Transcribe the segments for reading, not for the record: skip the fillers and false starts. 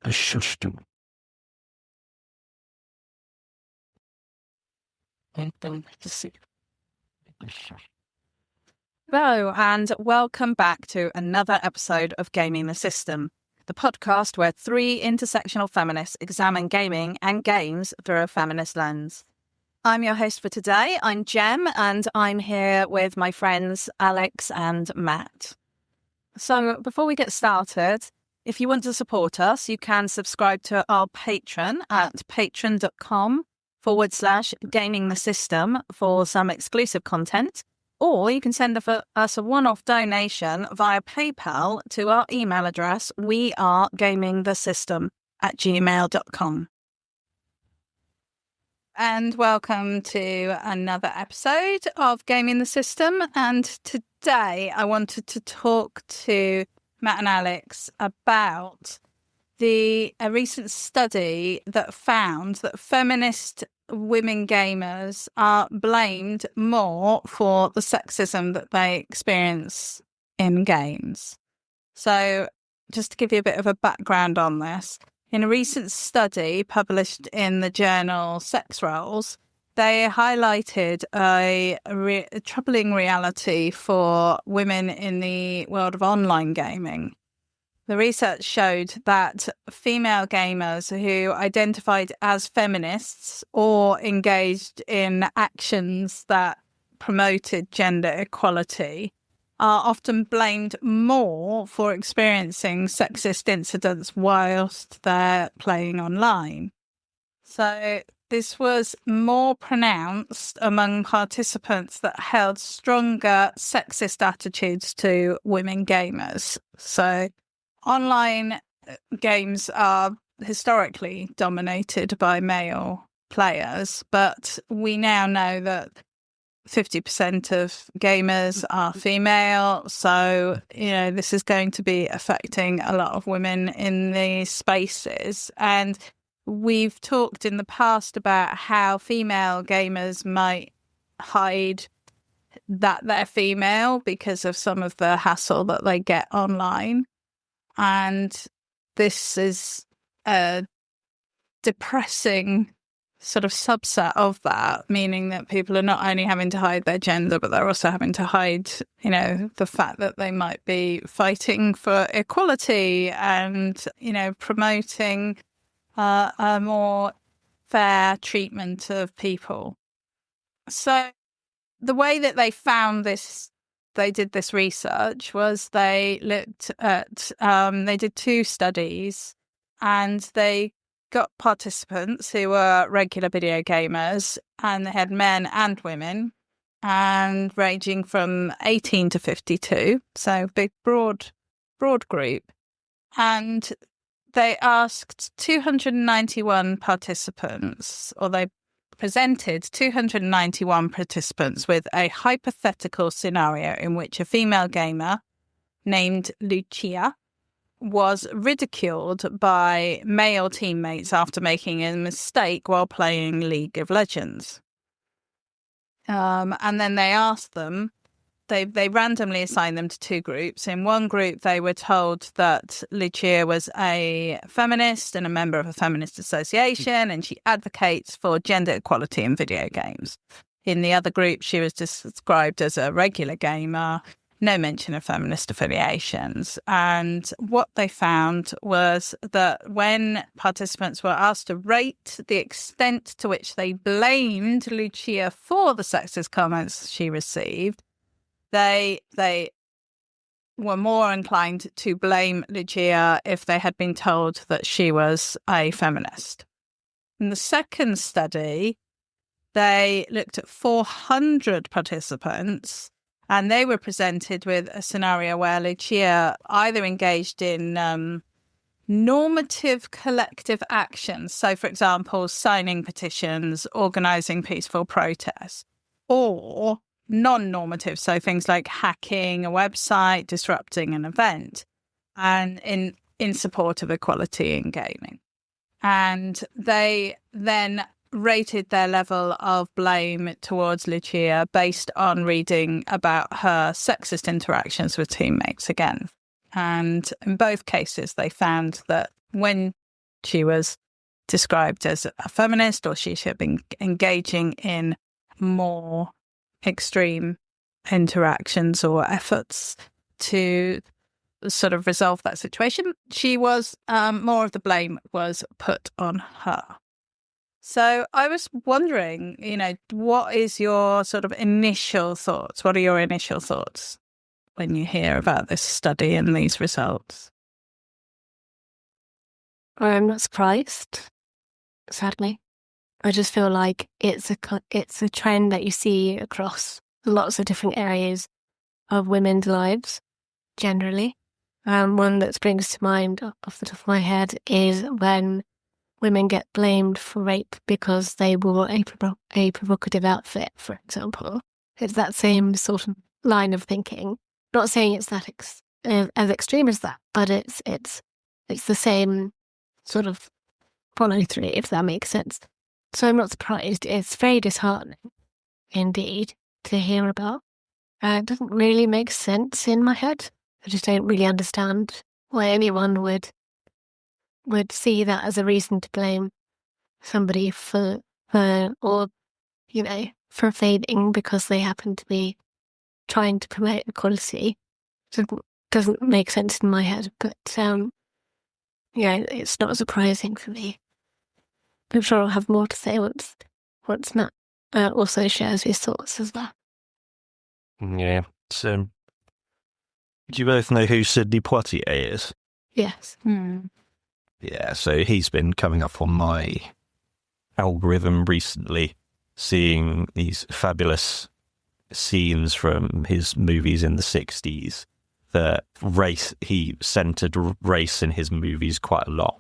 a system. Hello, and welcome back to another episode of Gaming the System, the podcast where three intersectional feminists examine gaming and games through a feminist lens. I'm your host for today. I'm Jem, and I'm here with my friends Alex and Matt. So before we get started, if you want to support us, you can subscribe to our Patreon at patreon.com/gaming the system for some exclusive content. Or you can send us a one-off donation via PayPal to our email address, wearegamingthesystem@gmail.com. And welcome to another episode of Gaming the System. And today I wanted to talk to Matt and Alex about a recent study that found that feminist women gamers are blamed more for the sexism that they experience in games. So just to give you a bit of a background on this, in a recent study published in the journal Sex Roles, they highlighted a troubling reality for women in the world of online gaming. The research showed that female gamers who identified as feminists or engaged in actions that promoted gender equality are often blamed more for experiencing sexist incidents whilst they're playing online. So this was more pronounced among participants that held stronger sexist attitudes to women gamers. So online games are historically dominated by male players, but we now know that 50% of gamers are female. So, this is going to be affecting a lot of women in these spaces. And we've talked in the past about how female gamers might hide that they're female because of some of the hassle that they get online. And this is a depressing sort of subset of that, meaning that people are not only having to hide their gender, but they're also having to hide, the fact that they might be fighting for equality and, promoting a more fair treatment of people. So the way that they found this, they did this research was they looked at, they did two studies and they got participants who were regular video gamers, and they had men and women, and ranging from 18 to 52, so big, broad group. And they asked 291 participants, or they presented 291 participants with a hypothetical scenario in which a female gamer named Lucia was ridiculed by male teammates after making a mistake while playing League of Legends. And then they asked them, they randomly assigned them to two groups. In one group, they were told that Lucia was a feminist and a member of a feminist association, and she advocates for gender equality in video games. In the other group, she was described as a regular gamer, no mention of feminist affiliations. And what they found was that when participants were asked to rate the extent to which they blamed Lucia for the sexist comments she received, they were more inclined to blame Lucia if they had been told that she was a feminist. In the second study, they looked at 400 participants, and they were presented with a scenario where Lucia either engaged in normative collective actions, so for example, signing petitions, organising peaceful protests, or non-normative, so things like hacking a website, disrupting an event, and in support of equality in gaming. And they then rated their level of blame towards Lucia based on reading about her sexist interactions with teammates again. And in both cases, they found that when she was described as a feminist, or she should have been engaging in more extreme interactions or efforts to sort of resolve that situation. She was, more of the blame was put on her. So I was wondering, what is your sort of initial thoughts? What are your initial thoughts when you hear about this study and these results? I'm not surprised, sadly. I just feel like it's a trend that you see across lots of different areas of women's lives, generally. One that springs to mind off the top of my head is when women get blamed for rape because they wore a provocative outfit, for example. It's that same sort of line of thinking. Not saying it's that as extreme as that, but it's the same sort of follow through, if that makes sense. So I'm not surprised. It's very disheartening, indeed, to hear about. It doesn't really make sense in my head. I just don't really understand why anyone would see that as a reason to blame somebody for failing because they happen to be trying to promote equality. Doesn't make sense in my head, but it's not surprising for me. I'm sure I'll have more to say once Matt also shares his thoughts as well. Yeah. So, do you both know who Sidney Poitier is? Yes. Yeah, so he's been coming up on my algorithm recently, seeing these fabulous scenes from his movies in the 60s. He centered race in his movies quite a lot.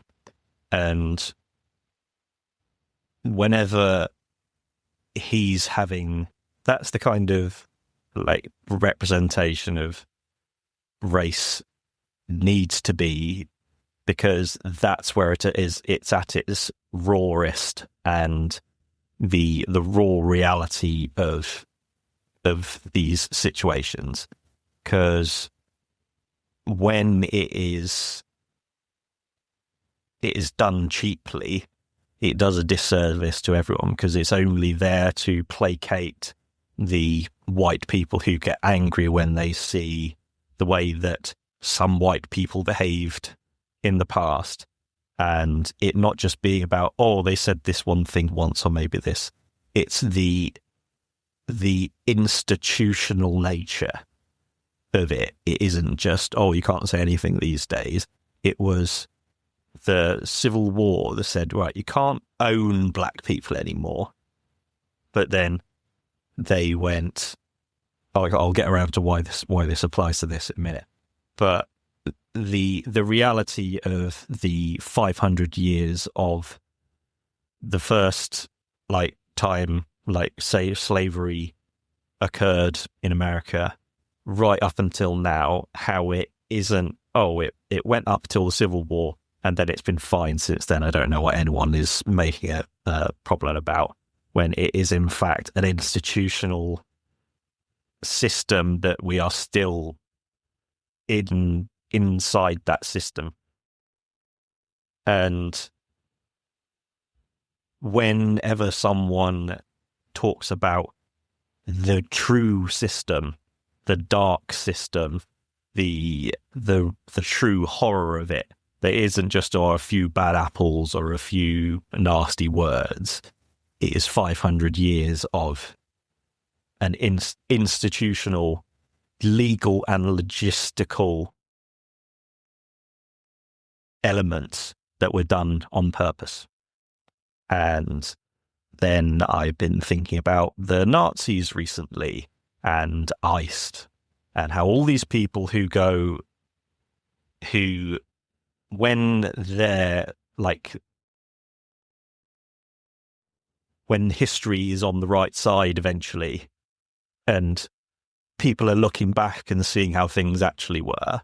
And whenever he's having, that's the kind of like representation of race needs to be, because that's where it's at its rawest, and the raw reality of these situations. Because when it is done cheaply, it does a disservice to everyone, because it's only there to placate the white people who get angry when they see the way that some white people behaved in the past, and it not just being about, they said this one thing once, or maybe this. It's the institutional nature of it. It isn't just, you can't say anything these days. It was the Civil War that said, right, you can't own black people anymore. But then they went, I'll get around to why this applies to this in a minute. But the reality of the 500 years of the first time say slavery occurred in America right up until now, how it isn't, it went up till the Civil War and then it's been fine since then. I don't know what anyone is making a problem about, when it is in fact an institutional system that we are still inside that system. And whenever someone talks about the true system, the dark system, the true horror of it, there isn't just a few bad apples or a few nasty words. It is 500 years of an institutional, legal and logistical elements that were done on purpose. And then I've been thinking about the Nazis recently and iced, and how all these people who when they're when history is on the right side eventually, and people are looking back and seeing how things actually were,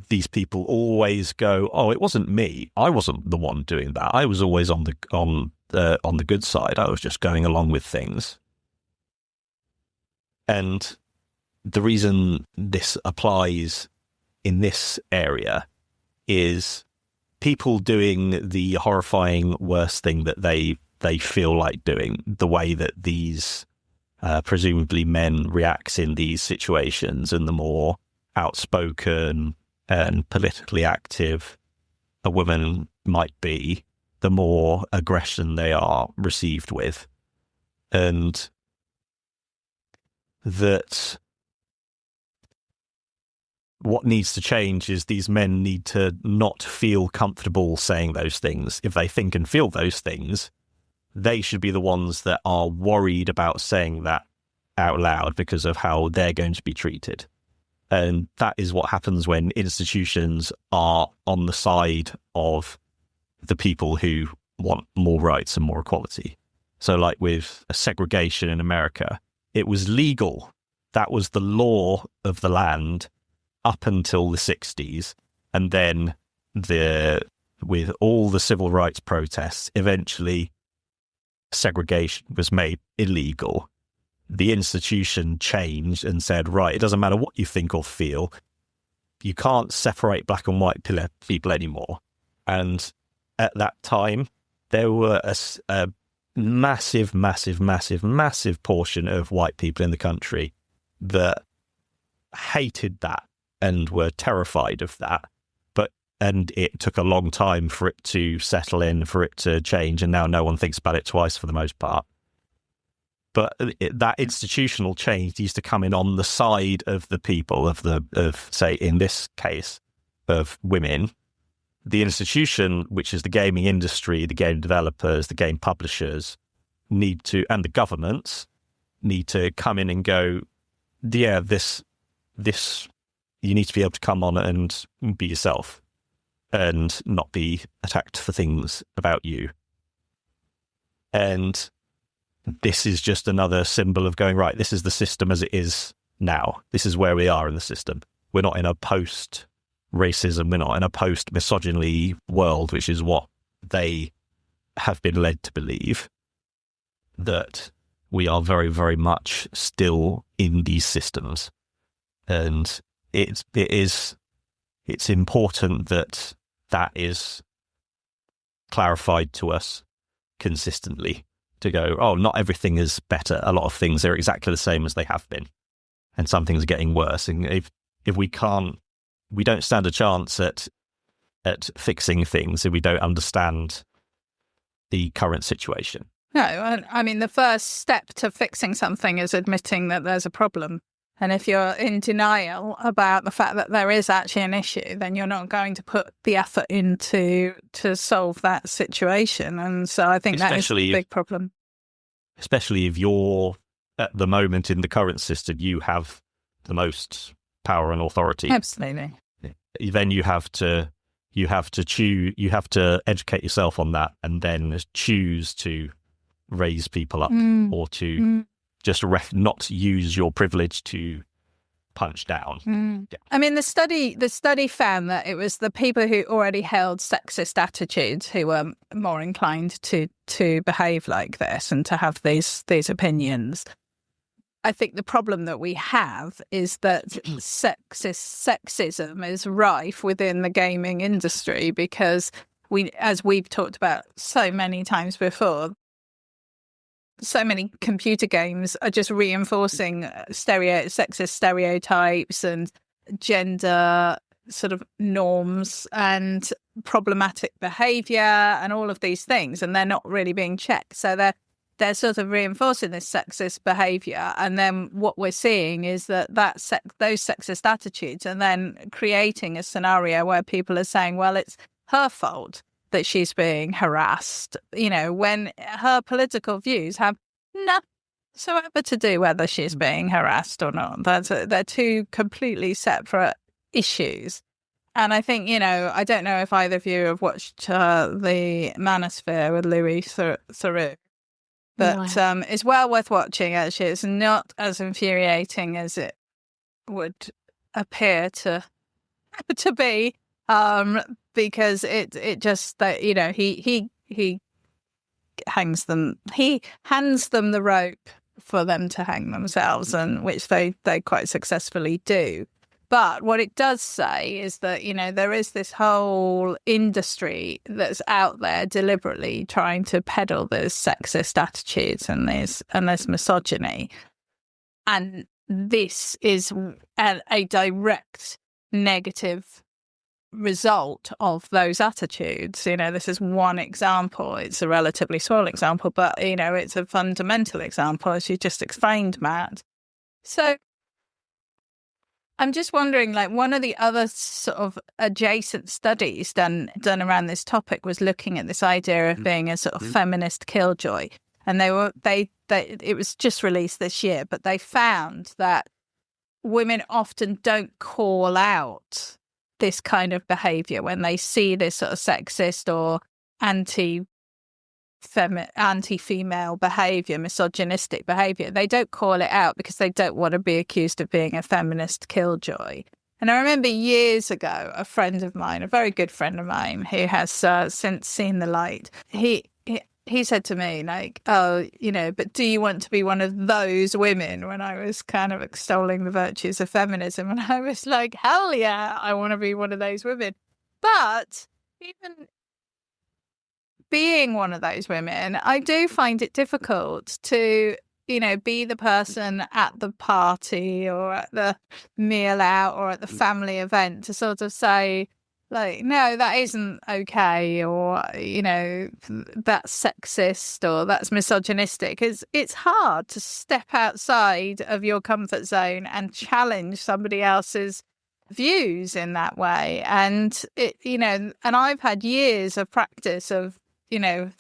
these people always go, it wasn't me. I wasn't the one doing that. I was always on the good side. I was just going along with things. And the reason this applies in this area is people doing the horrifying worst thing that they feel like doing, the way that these presumably men react in these situations, and the more outspoken and politically active a woman might be, the more aggression they are received with. And that what needs to change is these men need to not feel comfortable saying those things. If they think and feel those things, they should be the ones that are worried about saying that out loud because of how they're going to be treated. And that is what happens when institutions are on the side of the people who want more rights and more equality. So like with segregation in America, it was legal. That was the law of the land up until the 60s. And then with all the civil rights protests, eventually segregation was made illegal. The institution changed and said, right, it doesn't matter what you think or feel. You can't separate black and white people anymore. And at that time, there were a massive portion of white people in the country that hated that and were terrified of that. And it took a long time for it to settle in, for it to change. And now no one thinks about it twice for the most part. But that institutional change used to come in on the side of the people, of say, in this case, of women. The institution, which is the gaming industry, the game developers, the game publishers, and the governments need to come in and go, yeah, this, you need to be able to come on and be yourself and not be attacked for things about you. And this is just another symbol of going, right, this is the system as it is now. This is where we are in the system. We're not in a post-racism, we're not in a post-misogyny world, which is what they have been led to believe, that we are very, very much still in these systems. And it's important that is clarified to us consistently, to go, oh, not everything is better. A lot of things are exactly the same as they have been. And some things are getting worse. And if we don't stand a chance at fixing things if we don't understand the current situation. No, I mean, the first step to fixing something is admitting that there's a problem. And if you're in denial about the fact that there is actually an issue, then you're not going to put the effort into to solve that situation. And so I think that is a big problem. Especially if you're, at the moment in the current system, you have the most power and authority. Absolutely. Then you have to educate yourself on that, and then choose to raise people up or to just not use your privilege to punch down. Yeah. I mean, the study found that it was the people who already held sexist attitudes who were more inclined to behave like this and to have these opinions. I think the problem that we have is that sexism is rife within the gaming industry because as we've talked about so many times before, so many computer games are just reinforcing sexist stereotypes and gender sort of norms and problematic behaviour and all of these things, and they're not really being checked. So they're sort of reinforcing this sexist behaviour, and then what we're seeing is those sexist attitudes, and then creating a scenario where people are saying, well, it's her fault that she's being harassed, when her political views have nothing whatsoever to do whether she's being harassed or not. They're two completely separate issues. And I think, I don't know if either of you have watched the Manosphere with Lucia, but it's well worth watching, actually. It's not as infuriating as it would appear to be. Because it just that he hands them the rope for them to hang themselves, and which they quite successfully do. But what it does say is that, there is this whole industry that's out there deliberately trying to peddle those sexist attitudes and this misogyny. And this is a direct negative result of those attitudes. This is one example. It's a relatively small example, but, it's a fundamental example, as you just explained, Matt. So I'm just wondering, one of the other sort of adjacent studies done around this topic was looking at this idea of being a sort of feminist killjoy. And it was just released this year, but they found that women often don't call out this kind of behavior when they see this sort of sexist or anti-female behavior, misogynistic behavior. They don't call it out because they don't want to be accused of being a feminist killjoy. And I remember years ago, a friend of mine, a very good friend of mine, who has since seen the light, he said to me, but do you want to be one of those women, when I was kind of extolling the virtues of feminism? And I was like, hell yeah, I want to be one of those women. But even being one of those women, I do find it difficult to, be the person at the party or at the meal out or at the family event to sort of say, no, that isn't okay, or, that's sexist or that's misogynistic. It's hard to step outside of your comfort zone and challenge somebody else's views in that way. And and I've had years of practice of,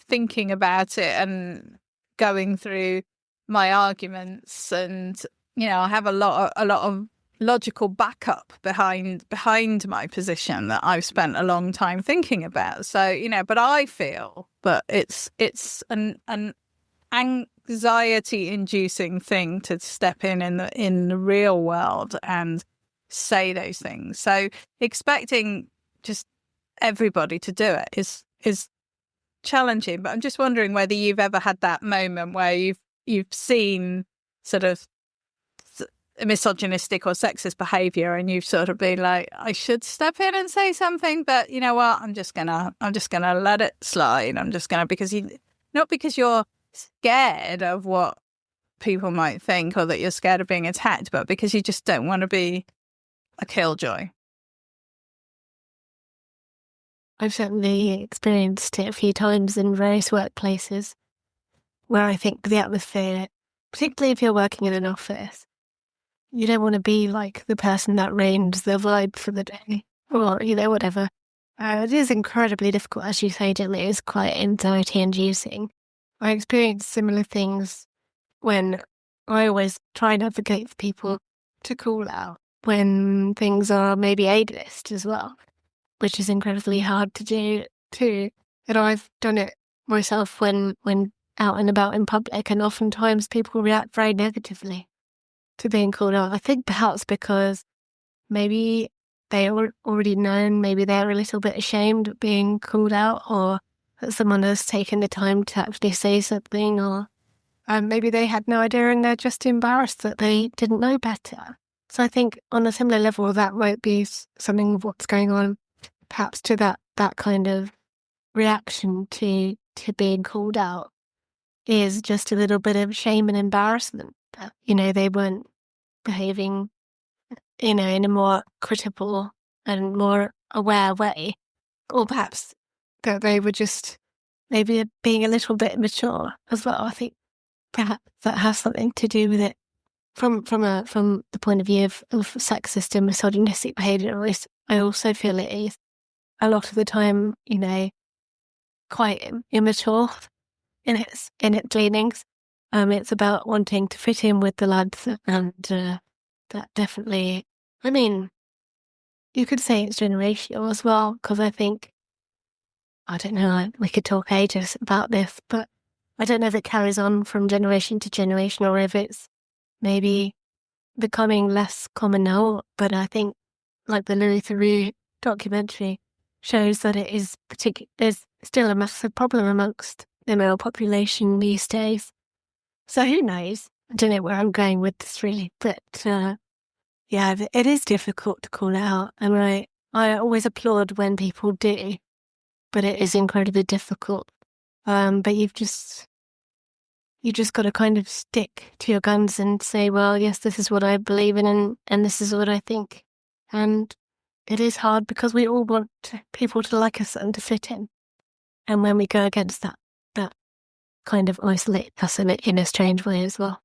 thinking about it and going through my arguments, and, I have a lot of logical backup behind my position that I've spent a long time thinking about. So, but I feel that it's an anxiety inducing thing to step in the real world and say those things. So expecting just everybody to do it is challenging. But I'm just wondering whether you've ever had that moment where you've seen sort of misogynistic or sexist behavior, and you've sort of been like, I should step in and say something, but you know what, I'm just gonna let it slide. I'm just gonna, not because you're scared of what people might think or that you're scared of being attacked, but because you just don't want to be a killjoy. I've certainly experienced it a few times in various workplaces where I think the atmosphere, particularly if you're working in an office, you don't want to be like the person that rains the vibe for the day, or, whatever. It is incredibly difficult, as you say, Jill. It is quite anxiety-inducing. I experience similar things when I always try and advocate for people to call out when things are maybe ageist as well, which is incredibly hard to do too. And I've done it myself when out and about in public, and oftentimes people react very negatively to being called out. I think perhaps because maybe they already know, maybe they're a little bit ashamed of being called out, or that someone has taken the time to actually say something, or maybe they had no idea and they're just embarrassed that they didn't know better. So I think on a similar level, that might be something of what's going on, perhaps to that kind of reaction to being called out is just a little bit of shame and embarrassment. They weren't behaving, in a more critical and more aware way. Or perhaps that they were just maybe being a little bit immature as well. I think perhaps that has something to do with it from the point of view of sexist and misogynistic behaviour. I also feel it is a lot of the time, quite immature in its leanings. It's about wanting to fit in with the lads, and that definitely, you could say it's generational as well, because I think, I don't know, we could talk ages about this, but I don't know if it carries on from generation to generation or if it's maybe becoming less common now. But I think, like the Louis Theroux documentary shows, that it is there's still a massive problem amongst the male population these days. So who knows? I don't know where I'm going with this really, but Yeah, it is difficult to call it out. And I always applaud when people do, but it is incredibly difficult. But you just got to kind of stick to your guns and say, well, yes, this is what I believe in, and this is what I think. And it is hard because we all want people to like us and to fit in. And when we go against that kind of isolate us in a strange way as well.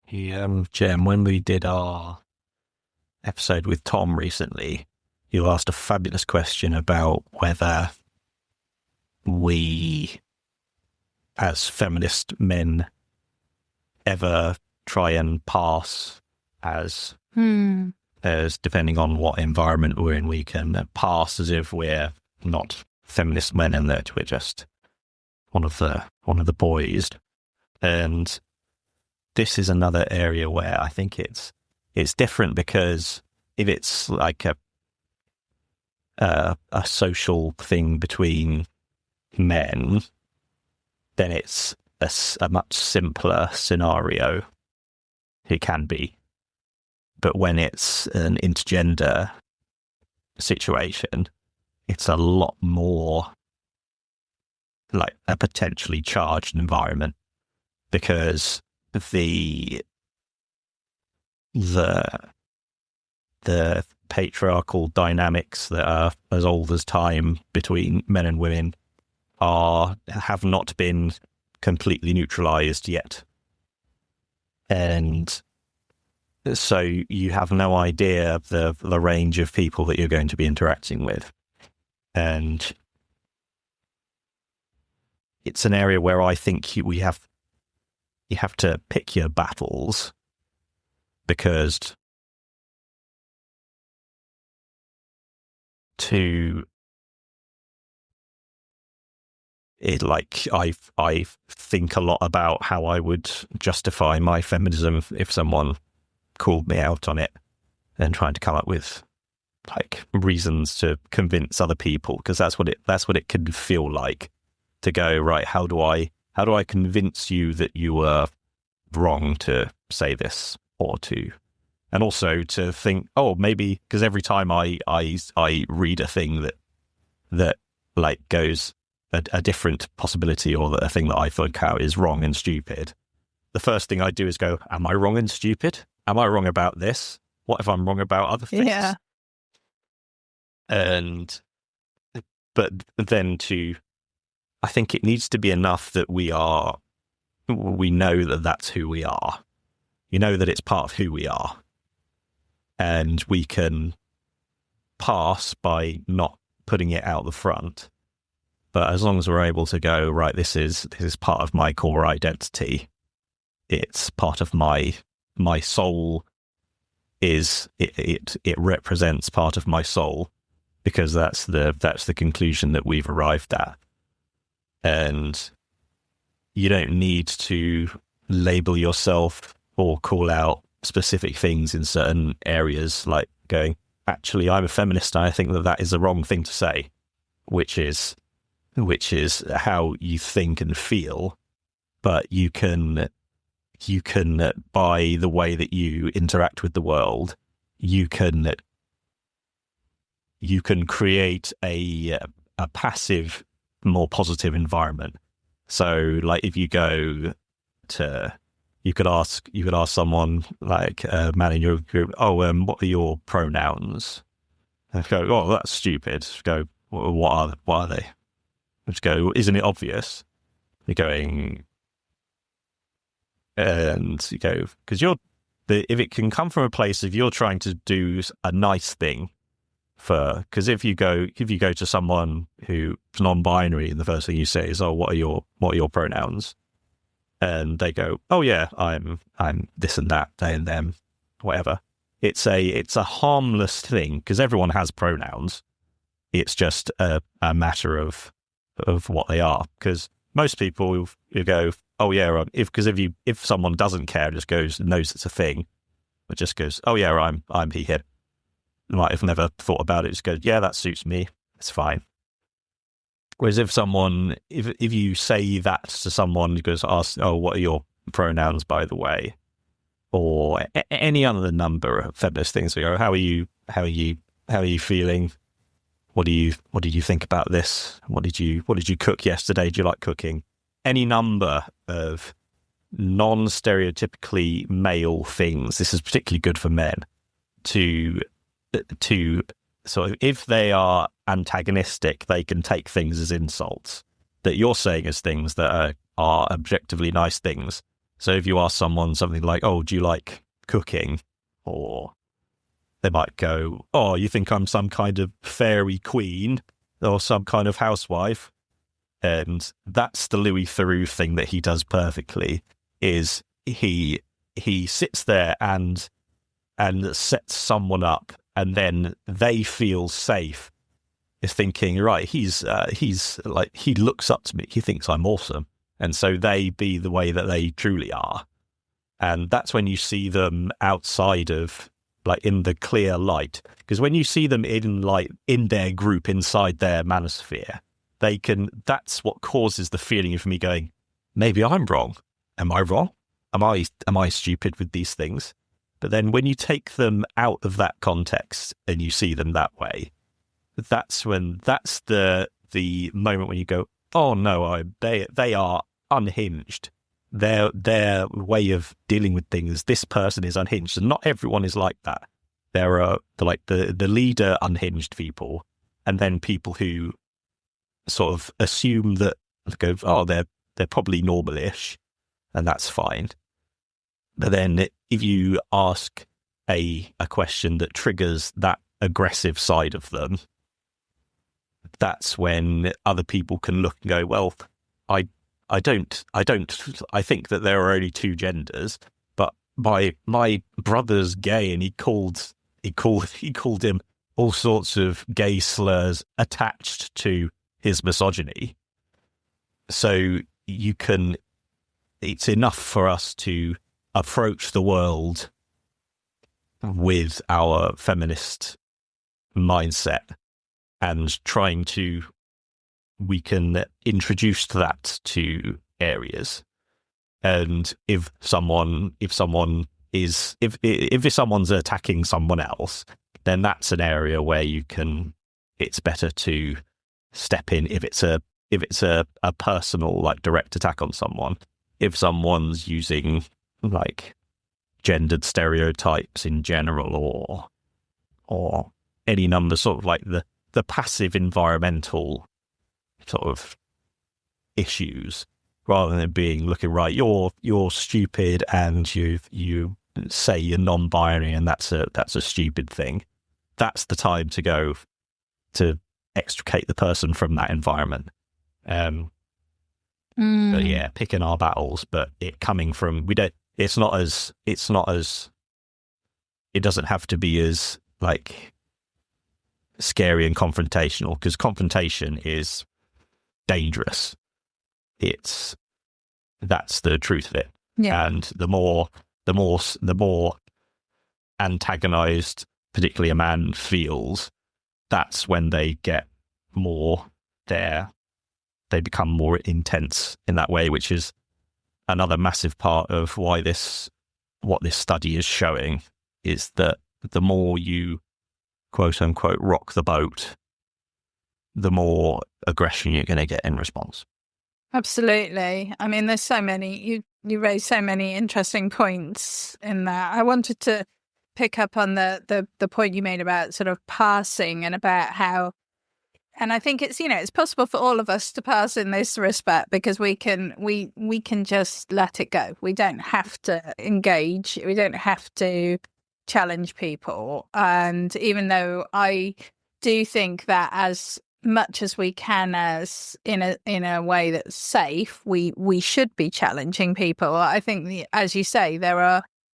Jem, when we did our episode with Tom recently, you asked a fabulous question about whether we, as feminist men, ever try and pass as depending on what environment we're in, we can pass as if we're not feminist men and that we're just one of the boys. And this is another area where I think it's different, because if it's like a social thing between men, then it's a much simpler scenario. It can be. But when it's an intergender situation, it's a lot more like a potentially charged environment, because the patriarchal dynamics that are as old as time between men and women have not been completely neutralized yet. And so you have no idea of the range of people that you're going to be interacting with. And it's an area where I think you have to pick your battles, because I think a lot about how I would justify my feminism if someone called me out on it, and trying to come up with like reasons to convince other people, because that's what it can feel like, to go, right, how do I convince you that you were wrong to say this, and also to think, oh, maybe, because every time I read a thing that like goes a different possibility, or a thing that I think out is wrong and stupid, the first thing I do is go, am I wrong and stupid? Am I wrong about this? What if I'm wrong about other things? Yeah. But then I think it needs to be enough that we know that that's who we are. You know that it's part of who we are. And we can pass by not putting it out the front. But as long as we're able to go, right, this is part of my core identity. It's part of my soul. It represents part of my soul, because that's the conclusion that we've arrived at. And you don't need to label yourself or call out specific things in certain areas, like going, actually, I'm a feminist and I think that is the wrong thing to say, which is how you think and feel. But you can, by the way that you interact with the world, you can create a passive, more positive environment. So, like, if you go to, you could ask someone, like a man in your group, what are your pronouns? And go, oh, that's stupid. Go, what are they? Just go, isn't it obvious? You're going, and you go, because if it can come from a place of you're trying to do a nice thing, because if you go to someone who's non-binary and the first thing you say is, oh, what are your pronouns? And they go, oh yeah, I'm this and that, they and them, whatever. It's a harmless thing, because everyone has pronouns. It's just a matter of what they are. Because most people, you go, oh yeah, if someone doesn't care, just knows it's a thing, but just goes, oh yeah, I'm he him. Might have never thought about it. Just goes, yeah, that suits me. It's fine. Whereas if you say that to someone who goes, ask, oh, what are your pronouns, by the way? or any other number of feminist things. We go, how are you feeling? What did you think about this? What did you cook yesterday? Do you like cooking? Any number of non-stereotypically male things. This is particularly good for men to sort of, if they are antagonistic, they can take things as insults that you're saying as things that are objectively nice things. So if you ask someone something like, oh, do you like cooking? Or they might go, oh, you think I'm some kind of fairy queen or some kind of housewife? And that's the Louis Theroux thing that he does perfectly, is he sits there and sets someone up, and then they feel safe, is thinking, right, he's like, he looks up to me, he thinks I'm awesome. And so they be the way that they truly are. And that's when you see them outside of, like, in the clear light. Because when you see them in their group, inside their manosphere, that's what causes the feeling of me going, maybe I'm wrong. Am I wrong? Am I stupid with these things? But then when you take them out of that context and you see them that way, that's the moment when you go, oh no, they are unhinged. Their way of dealing with things, this person is unhinged, and not everyone is like that. There are the leader unhinged people, and then people who sort of assume that, go, oh, they're probably normal-ish, and that's fine. But then if you ask a question that triggers that aggressive side of them, that's when other people can look and go, well, I think that there are only two genders, but my brother's gay, and he called him all sorts of gay slurs attached to his misogyny. So it's enough for us to approach the world with our feminist mindset and we can introduce that to areas. And if someone's attacking someone else, then that's an area where it's better to step in if it's a personal, like, direct attack on someone. If someone's using, like, gendered stereotypes in general, or any number, sort of like the passive environmental sort of issues, rather than being looking, right, you're stupid and you say you're non-binary and that's a stupid thing. That's the time to go to extricate the person from that environment. But yeah, picking our battles, but it coming from, it doesn't have to be as, like, scary and confrontational, because confrontation is dangerous. That's the truth of it. Yeah. And the more antagonized, particularly a man, feels, that's when they get more they become more intense in that way, which is another massive part of what this study is showing, is that the more you, quote unquote, rock the boat, the more aggression you're going to get in response. Absolutely. I mean, there's so many, you raised so many interesting points in that. I wanted to pick up on the point you made about sort of passing, and about how, and I think it's, it's possible for all of us to pass in this respect, because we can just let it go. We don't have to engage. We don't have to challenge people. And even though I do think that as much as we can, as in a way that's safe, we should be challenging people. I think, as you say,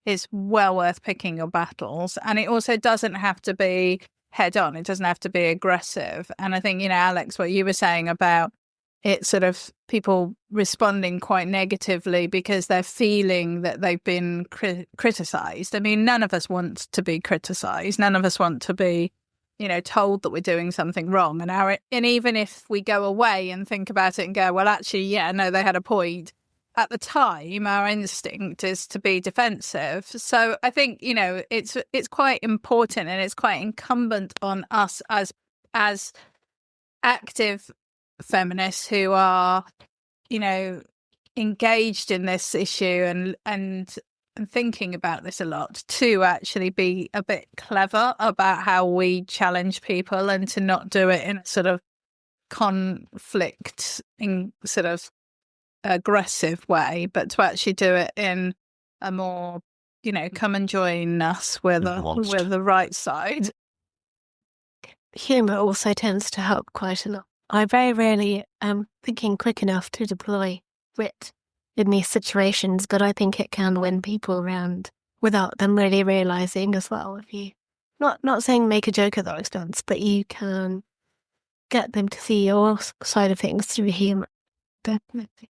it's well worth picking your battles, and it also doesn't have to be head on. It doesn't have to be aggressive. And I think, Alex, what you were saying about it, sort of people responding quite negatively because they're feeling that they've been criticized. I mean, none of us want to be criticized. None of us want to be, told that we're doing something wrong. And even if we go away and think about it and go, well, actually, yeah, no, they had a point, at the time, our instinct is to be defensive. So I think, it's quite important, and it's quite incumbent on us as active feminists who are, engaged in this issue and thinking about this a lot, to actually be a bit clever about how we challenge people, and to not do it in a sort of conflict in sort of aggressive way, but to actually do it in a more, come and join us. We're the right side. Humour also tends to help quite a lot. I very rarely am thinking quick enough to deploy wit in these situations, but I think it can win people around without them really realising as well. If you, not saying make a joke at that extent, but you can get them to see your side of things through humour. Definitely.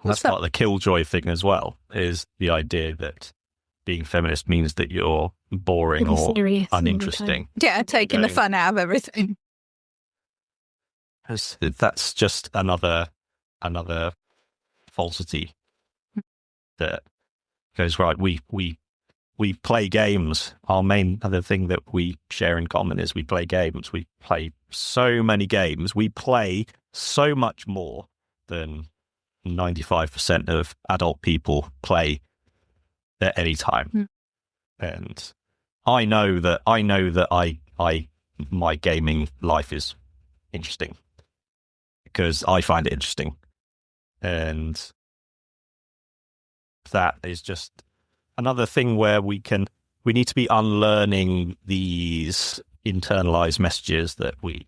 That's part of the killjoy thing as well, is the idea that being feminist means that you're boring or uninteresting. Yeah, taking the fun out of everything. That's just another falsity that goes right. We play games. Our main other thing that we share in common is we play games. We play so many games. We play so much more than 95% of adult people play at any time. And I know that my gaming life is interesting because I find it interesting. And that is just another thing where we need to be unlearning these internalized messages that we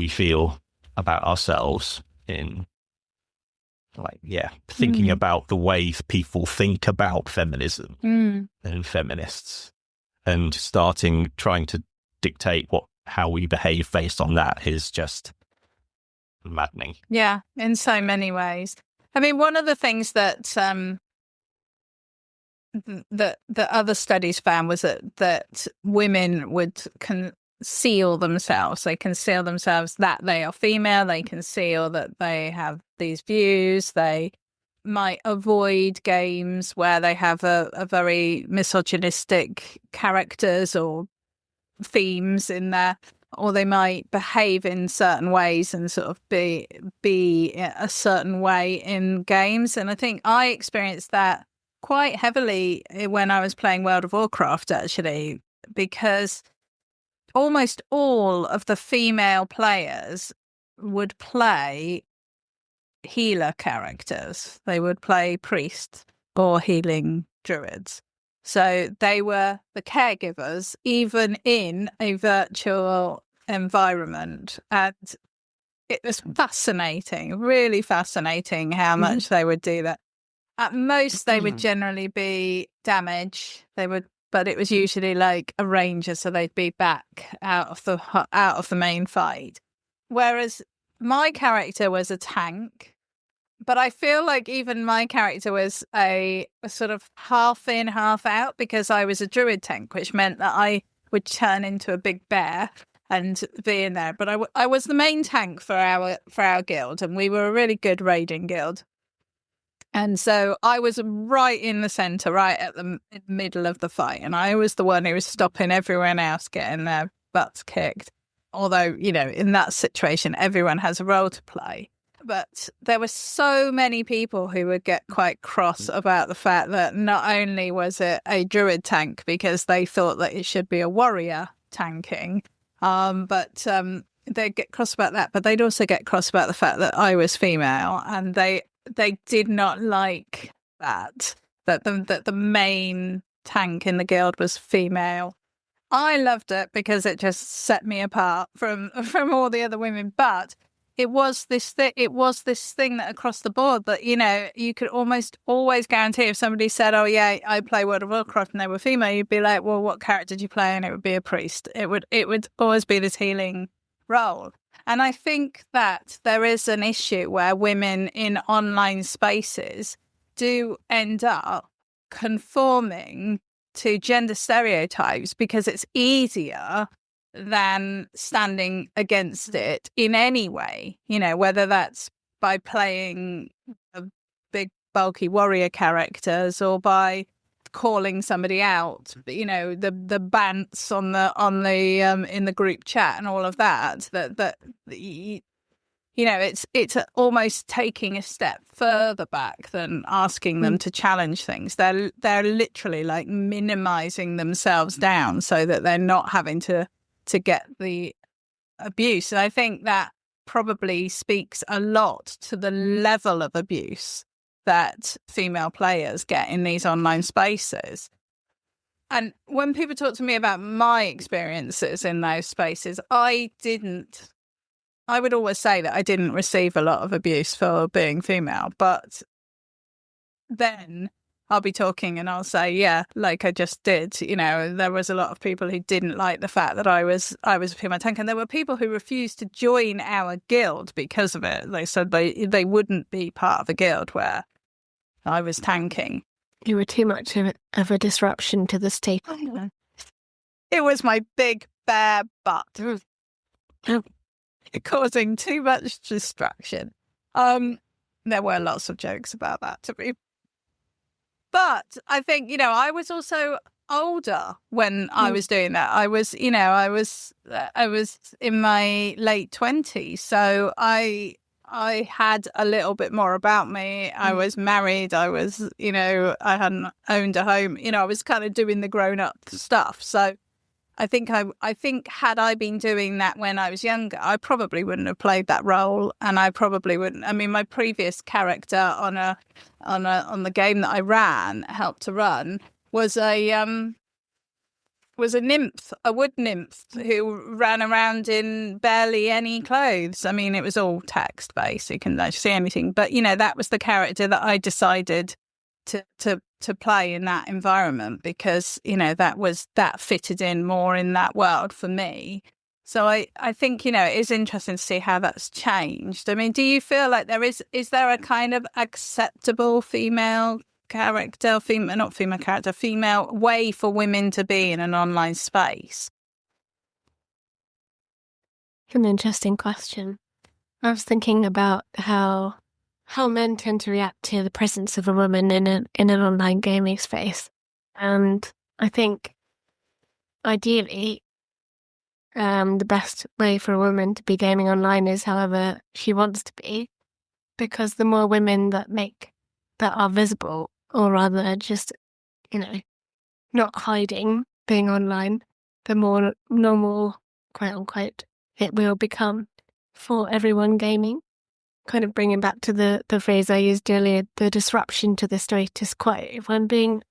feel about ourselves in, thinking about the way people think about feminism and feminists, and trying to dictate how we behave based on that is just maddening. Yeah, in so many ways. I mean, one of the things that the other studies found was that women would conceal themselves. They conceal themselves that they are female. They conceal that they have these views. They might avoid games where they have a very misogynistic characters or themes in there, or they might behave in certain ways and sort of be a certain way in games. And I think I experienced that quite heavily when I was playing World of Warcraft, actually, because almost all of the female players would play healer characters. They would play priests or healing druids. So they were the caregivers, even in a virtual environment. And it was fascinating, really fascinating how much they would do that. At most, they would generally be damage. But it was usually like a ranger, so they'd be back out of the main fight. Whereas my character was a tank, but I feel like even my character was a sort of half in, half out, because I was a druid tank, which meant that I would turn into a big bear and be in there. But I was the main tank for our guild, and we were a really good raiding guild. And so I was right in the centre, right at the middle of the fight. And I was the one who was stopping everyone else getting their butts kicked. Although, in that situation, everyone has a role to play. But there were so many people who would get quite cross about the fact that not only was it a druid tank because they thought that it should be a warrior tanking, but they'd get cross about that. But they'd also get cross about the fact that I was female, and they did not like that the main tank in the guild was female. I loved it because it just set me apart from all the other women. But it was this thing that across the board that, you could almost always guarantee if somebody said, oh yeah, I play World of Warcraft, and they were female, you'd be like, well, what character did you play? And it would be a priest. It would always be this healing role. And I think that there is an issue where women in online spaces do end up conforming to gender stereotypes because it's easier than standing against it in any way, whether that's by playing big bulky warrior characters, or by calling somebody out, you know, the bants on the in the group chat and all of that you know, it's almost taking a step further back than asking them to challenge things. They're literally like minimizing themselves down so that they're not having to get the abuse. And I think that probably speaks a lot to the level of abuse that female players get in these online spaces. And when people talk to me about my experiences in those spaces, I would always say that I didn't receive a lot of abuse for being female, but then I'll be talking and I'll say, yeah, like I just did. You know, there was a lot of people who didn't like the fact that I was a female tank, and there were people who refused to join our guild because of it. They said they wouldn't be part of a guild where I was tanking. You were too much of a disruption to the state. It was my big bare butt. Causing too much distraction. There were lots of jokes about that to me. But I think, you know, I was also older when I was doing that. I was in my late 20s, so I had a little bit more about me. I was married. I was, you know, I hadn't owned a home. You know, I was kind of doing the grown-up stuff. So I think had I been doing that when I was younger, I probably wouldn't have played that role, and I probably wouldn't. I mean, my previous character on the game that I helped to run, was a nymph, a wood nymph who ran around in barely any clothes. I mean, it was all text based, you can actually see anything. But you know, that was the character that I decided to play in that environment, because you know that fitted in more in that world for me. So I think, you know, it is interesting to see how that's changed. I mean, do you feel like is there a kind of acceptable female way for women to be in an online space? An interesting question. I was thinking about how men tend to react to the presence of a woman in an online gaming space. And I think ideally the best way for a woman to be gaming online is however she wants to be, because the more women that are visible, or rather just, you know, not hiding being online, the more normal, quote unquote, it will become for everyone gaming. Kind of bringing back to the phrase I used earlier, the disruption to the status quo. If I'm being,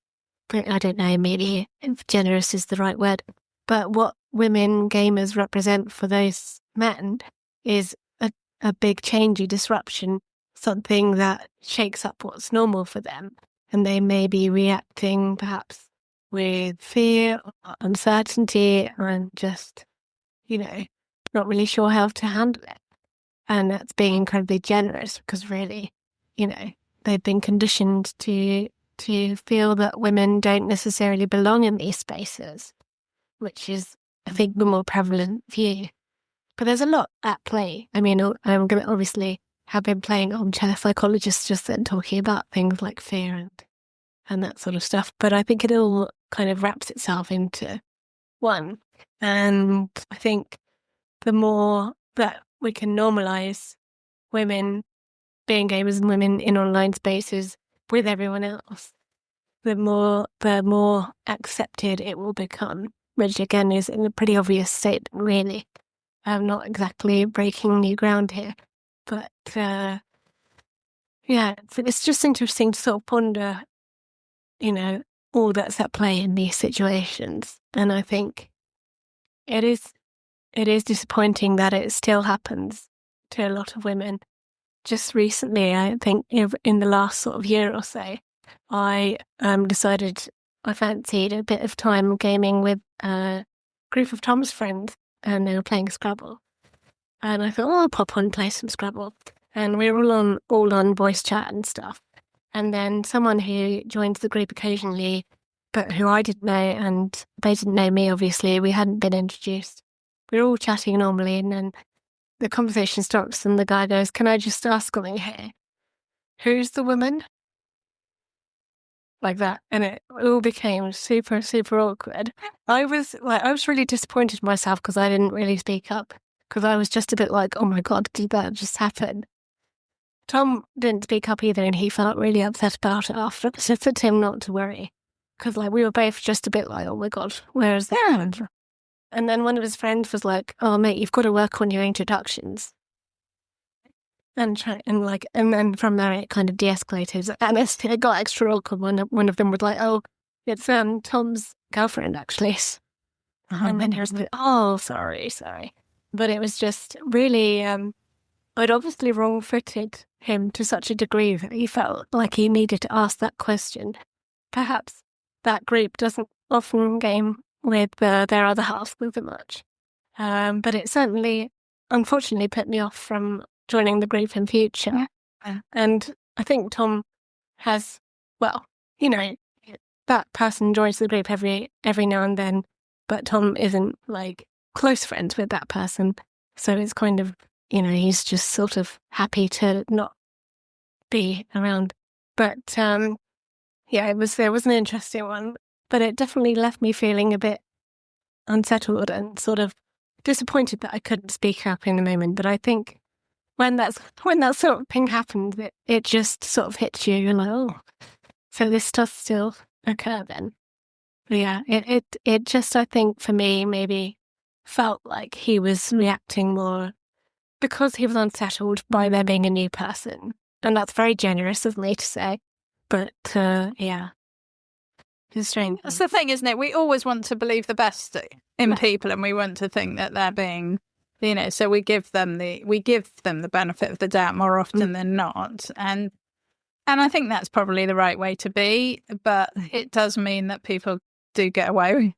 I don't know, maybe if generous is the right word, but what women gamers represent for those men is a big changey disruption, something that shakes up what's normal for them. And they may be reacting perhaps with fear or uncertainty and just, you know, not really sure how to handle it. And that's being incredibly generous, because really, you know, they've been conditioned to feel that women don't necessarily belong in these spaces, which is, I think, the more prevalent view. But there's a lot at play. I mean, I'm going to obviously have been playing armchair psychologist just then, talking about things like fear and that sort of stuff. But I think it all kind of wraps itself into one. And I think the more that we can normalize women being gamers and women in online spaces with everyone else, the more accepted it will become, which again is in a pretty obvious statement, really. I'm not exactly breaking new ground here, but it's just interesting to sort of ponder, you know, all that's at play in these situations. And I think it is disappointing that it still happens to a lot of women. Just recently, I think in the last sort of year or so, I decided I fancied a bit of time gaming with a group of Tom's friends, and they were playing Scrabble. And I thought, I'll pop on and play some Scrabble. And we were all on voice chat and stuff. And then someone who joins the group occasionally, but who I didn't know, and they didn't know me, obviously, we hadn't been introduced. We were all chatting normally, and then the conversation stops and the guy goes, "Can I just ask something here? Who's the woman?" Like that. And it all became super, super awkward. I was really disappointed in myself because I didn't really speak up. Because I was just a bit like, oh my God, did that just happen? Tom didn't speak up either, and he felt really upset about it after. So for Tim not to worry. Because we were both just a bit like, oh my God, where is that? And then one of his friends was like, "Oh mate, you've got to work on your introductions." And then from there it kind of de-escalated, and it got extra awkward when one of them was like, "Oh, it's Tom's girlfriend actually," and then he was like, "Oh, sorry." But it was just really, I'd obviously wrong-footed him to such a degree that he felt like he needed to ask that question. Perhaps that group doesn't often game with their other half very much, but it certainly, unfortunately, put me off from joining the group in future. And I think Tom has, that person joins the group every now and then, but Tom isn't like close friends with that person. So it's kind of, he's just sort of happy to not be around. But it was an interesting one, but it definitely left me feeling a bit unsettled and sort of disappointed that I couldn't speak up in the moment. But I think when that sort of thing happened, it just sort of hits you. You're like, oh, so this stuff still occur then. But yeah, it just, I think for me, maybe felt like he was reacting more because he was unsettled by there being a new person. And that's very generous of me to say. But it's strange. That's the thing, isn't it? We always want to believe the best in people, and we want to think that they're being, so we give them the benefit of the doubt more often than not. And I think that's probably the right way to be, but it does mean that people do get away with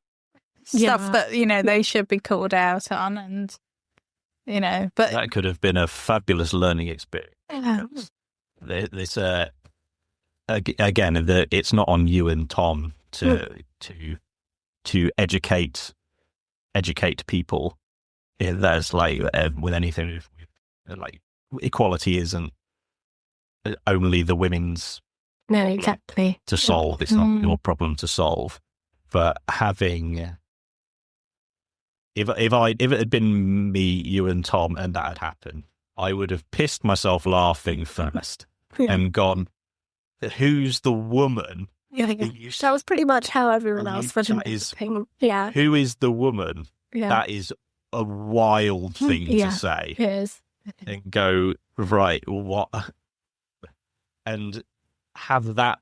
stuff that, they should be called out on, and, but that could have been a fabulous learning experience. There's again, it's not on you and Tom to educate people. There's like with anything, like equality isn't only the women's exactly to solve. It's not your problem to solve. But having if it had been me, you and Tom, and that had happened, I would have pissed myself laughing first and gone, "Who's the woman?" That was pretty much how everyone else was. Who is the woman? That is a wild thing to say. It is. And go, right, what? And have that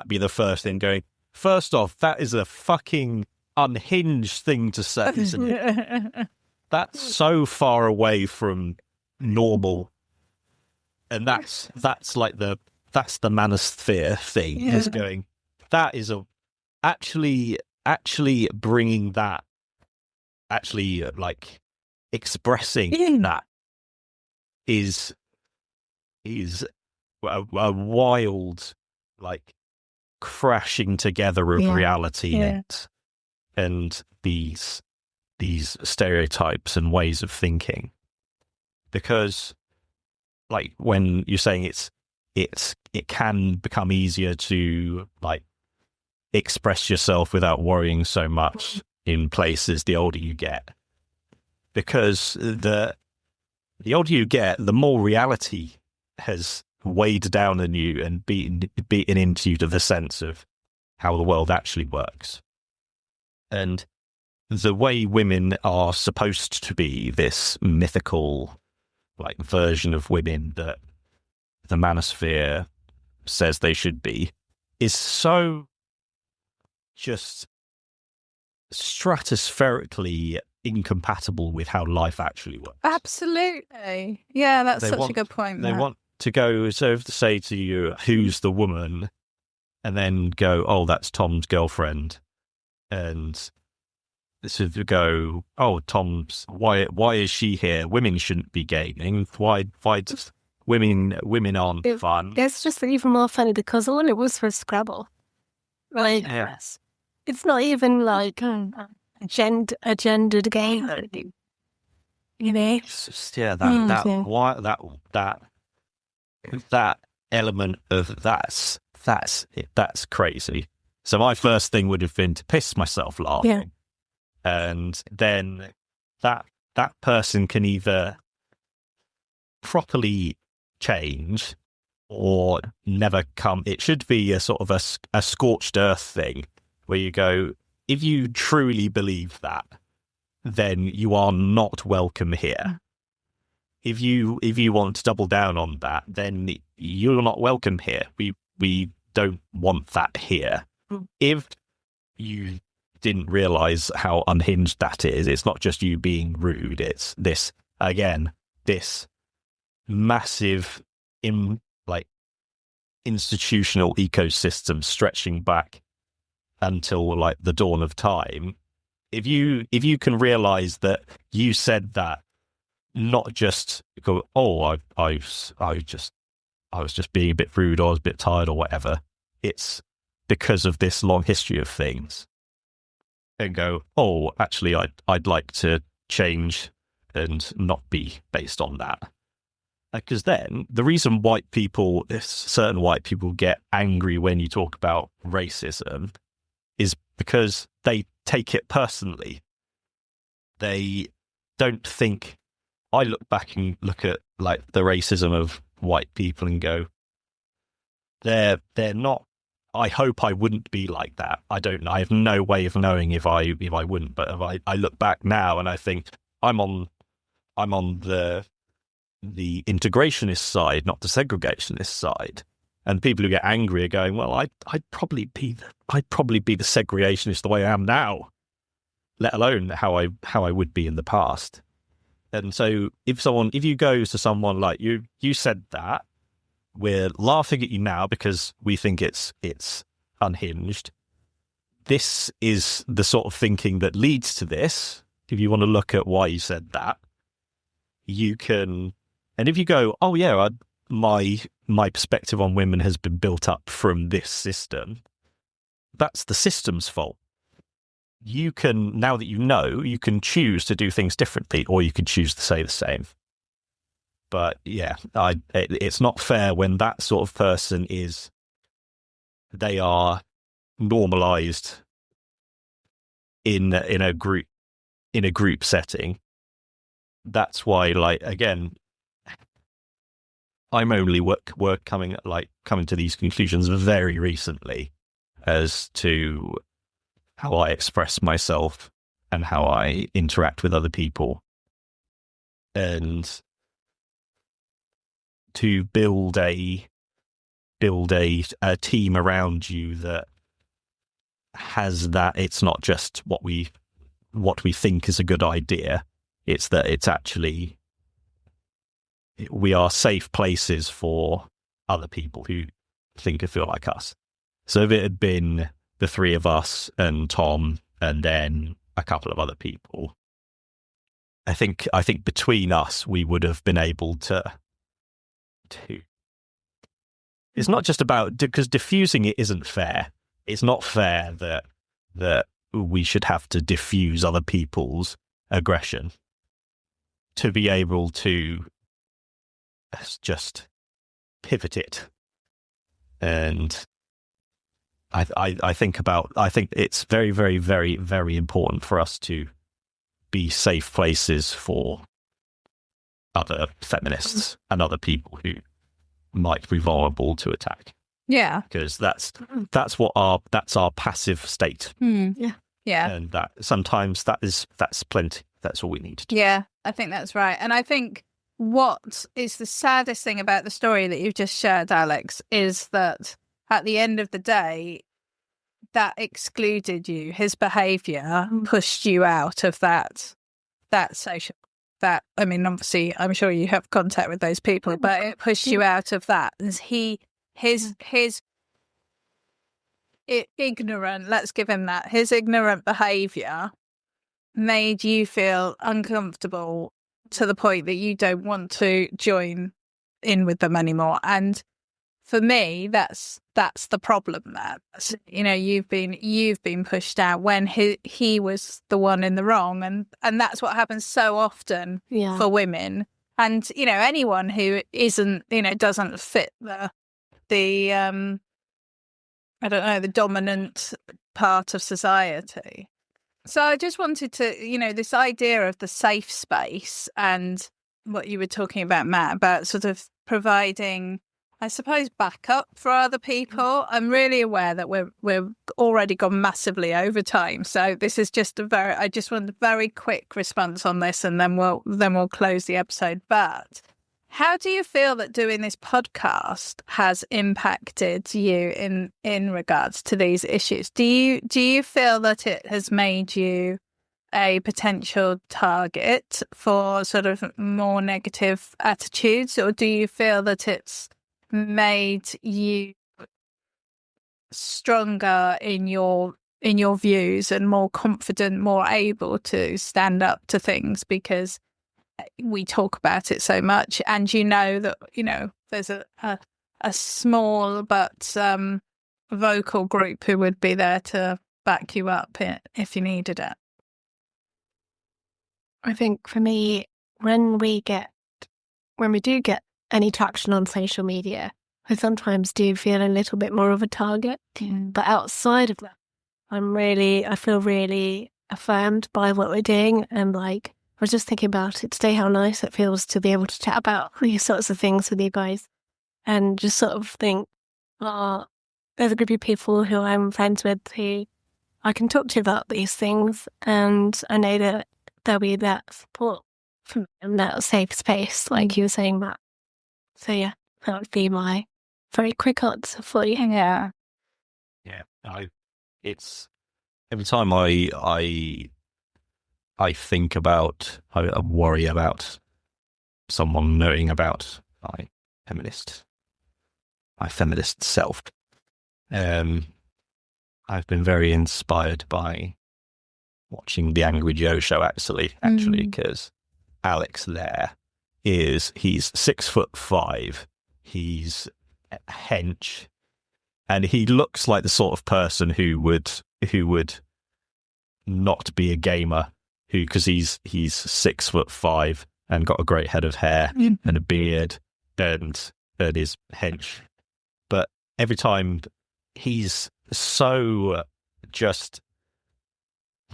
be the first thing going, first off, that is a fucking unhinged thing to say, isn't it? That's so far away from normal. And that's like that's the manosphere thing, is going, that is actually bringing that, like expressing that is a wild, like, crashing together of reality and these stereotypes and ways of thinking. Because, like, when you're saying it can become easier to, like, express yourself without worrying so much in places the older you get, because the older you get, the more reality has weighed down on you and beaten into you to the sense of how the world actually works. And the way women are supposed to be, this mythical, like, version of women that the manosphere says they should be, is so just stratospherically incompatible with how life actually works. Absolutely. Yeah, that's such a good point. They want to go, so if to say to you, who's the woman? And then go, oh, that's Tom's girlfriend. And this would go, oh, Tom's, why is she here? Women shouldn't be gaming. Why does women aren't fun? It's just even more funny because all it was was Scrabble. Right? Yes. It's not even like a gendered game. You know? It's just, that element of that's crazy. So my first thing would have been to piss myself laughing. Yeah. And then that person can either properly change or never come. It should be a sort of a scorched earth thing where you go, if you truly believe that, then you are not welcome here. If you want to double down on that, then you're not welcome here. We don't want that here. If you didn't realize how unhinged that is, it's not just you being rude, it's this massive institutional ecosystem stretching back until like the dawn of time. If you can realize that you said that, not just go, oh, I was just being a bit rude, or I was a bit tired, or whatever. It's because of this long history of things. And go, oh, actually, I'd like to change and not be based on that. Because then the reason certain white people get angry when you talk about racism is because they take it personally. They don't think. I look back and look at like the racism of white people and go, they're not. I hope I wouldn't be like that. I don't know. I have no way of knowing if I wouldn't. But if I look back now and I think I'm on the integrationist side, not the segregationist side. And people who get angry are going, well, I'd probably be the segregationist the way I am now, let alone how I would be in the past. And so if you go to someone like you said that, we're laughing at you now because we think it's unhinged. This is the sort of thinking that leads to this. If you want to look at why you said that, you can. And if you go, oh yeah, my perspective on women has been built up from this system, that's the system's fault. You can, now that you know, you can choose to do things differently, or you can choose to say the same. But yeah, it's not fair when that sort of person they are normalized in a group setting. That's why, like, again, I'm only coming to these conclusions very recently as to how I express myself and how I interact with other people, and to build a team around you that has that. It's not just what we think is a good idea. It's that it's actually, we are safe places for other people who think and feel like us. So if it had been the three of us and Tom and then a couple of other people, I think between us we would have been able to. It's not just about, because diffusing it isn't fair. It's not fair that we should have to diffuse other people's aggression to be able to just pivot it. And I think it's very, very, very, very important for us to be safe places for other feminists and other people who might be vulnerable to attack. Yeah, because that's our passive state. Yeah, and that sometimes that's plenty. That's all we need to do. Yeah, I think that's right. And I think what is the saddest thing about the story that you've just shared, Alex, is that at the end of the day, that excluded you. His behaviour pushed you out of that social. That, I mean, obviously, I'm sure you have contact with those people, but it pushed you out of that. His ignorant, let's give him that, his ignorant behaviour made you feel uncomfortable to the point that you don't want to join in with them anymore. And for me, that's the problem there. You know, you've been pushed out when he was the one in the wrong, and that's what happens so often for women. And, you know, anyone who isn't, you know, doesn't fit the I don't know, the dominant part of society. So I just wanted to, you know, this idea of the safe space and what you were talking about, Matt, about sort of providing, I suppose, backup for other people. I'm really aware that we're already gone massively over time. So this is just I just want a very quick response on this, and then we'll close the episode. But how do you feel that doing this podcast has impacted you in regards to these issues? Do you feel that it has made you a potential target for sort of more negative attitudes, or do you feel that it's made you stronger in your views and more confident, more able to stand up to things because we talk about it so much, and you know that, you know, there's a small but vocal group who would be there to back you up if you needed it? I think for me, when we do get any traction on social media, I sometimes do feel a little bit more of a target. But outside of that, I feel really affirmed by what we're doing, and like, I was just thinking about it today, how nice it feels to be able to chat about these sorts of things with you guys, and just sort of think, there's a group of people who I'm friends with who I can talk to about these things, and I know that there'll be that support from them, that safe space, like you were saying, Matt. So yeah, that would be my very quick answer for you. Yeah. It's every time I think about, I worry about someone knowing about my feminist self. I've been very inspired by watching the Angry Joe show, actually, because Alex there he's 6'5", he's hench, and he looks like the sort of person who would not be a gamer, because he's 6'5" and got a great head of hair and a beard and is hench. But every time, he's so just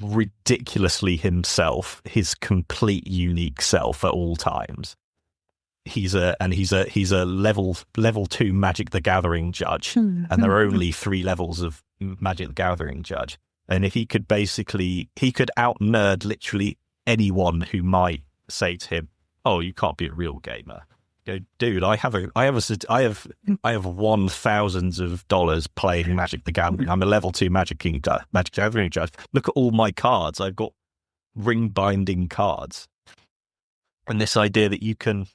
ridiculously himself, his complete unique self at all times. He's a level 2 Magic the Gathering judge, and there are only 3 levels of Magic the Gathering judge. And if he could out nerd literally anyone who might say to him, "Oh, you can't be a real gamer." Go, dude, I have won thousands of dollars playing Magic the Gathering. I'm a level 2 Magic Gathering judge. Look at all my cards. I've got ring binding cards. And this idea that you can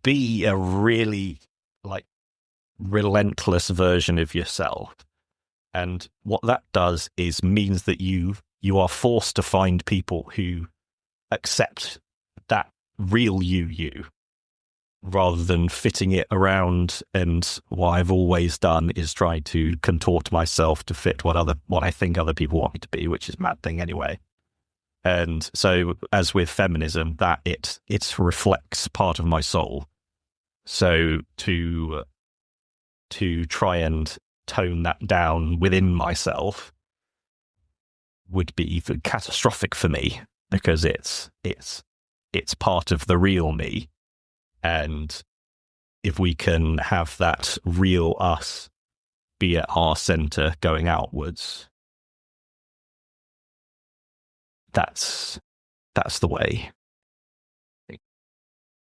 be a really like relentless version of yourself. And what that does is means that you are forced to find people who accept that real you, rather than fitting it around. And what I've always done is try to contort myself to fit what I think other people want me to be, which is a mad thing anyway. And so, as with feminism, that it reflects part of my soul. So to try and tone that down within myself would be catastrophic for me, because it's part of the real me. And if we can have that real us be at our center going outwards, that's the way.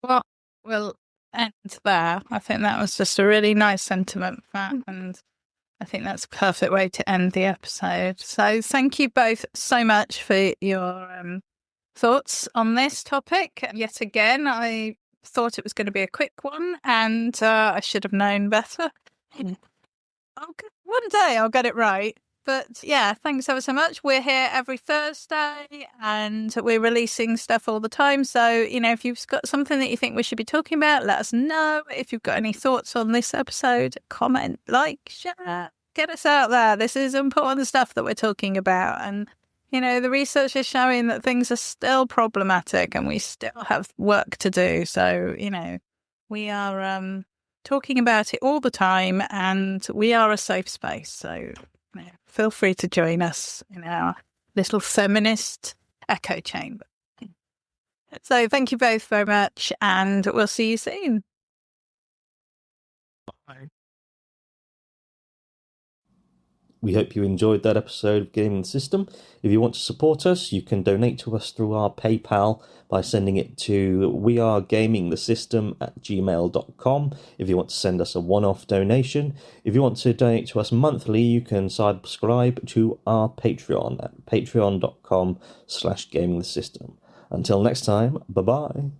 Well, we'll end there. I think that was just a really nice sentiment, Matt, and I think that's a perfect way to end the episode. So thank you both so much for your thoughts on this topic. Yet again, I thought it was going to be a quick one, and I should have known better. One day I'll get it right. But yeah, thanks ever so much. We're here every Thursday and we're releasing stuff all the time. So, if you've got something that you think we should be talking about, let us know. If you've got any thoughts on this episode, comment, like, share, get us out there. This is important stuff that we're talking about. And, the research is showing that things are still problematic and we still have work to do. So, we are talking about it all the time and we are a safe space. So feel free to join us in our little feminist echo chamber. So thank you both very much and we'll see you soon. Bye. We hope you enjoyed that episode of Gaming the System. If you want to support us, you can donate to us through our PayPal by sending it to wearegamingthesystem@gmail.com if you want to send us a one-off donation. If you want to donate to us monthly, you can subscribe to our Patreon at patreon.com/gamingthesystem. Until next time, bye-bye.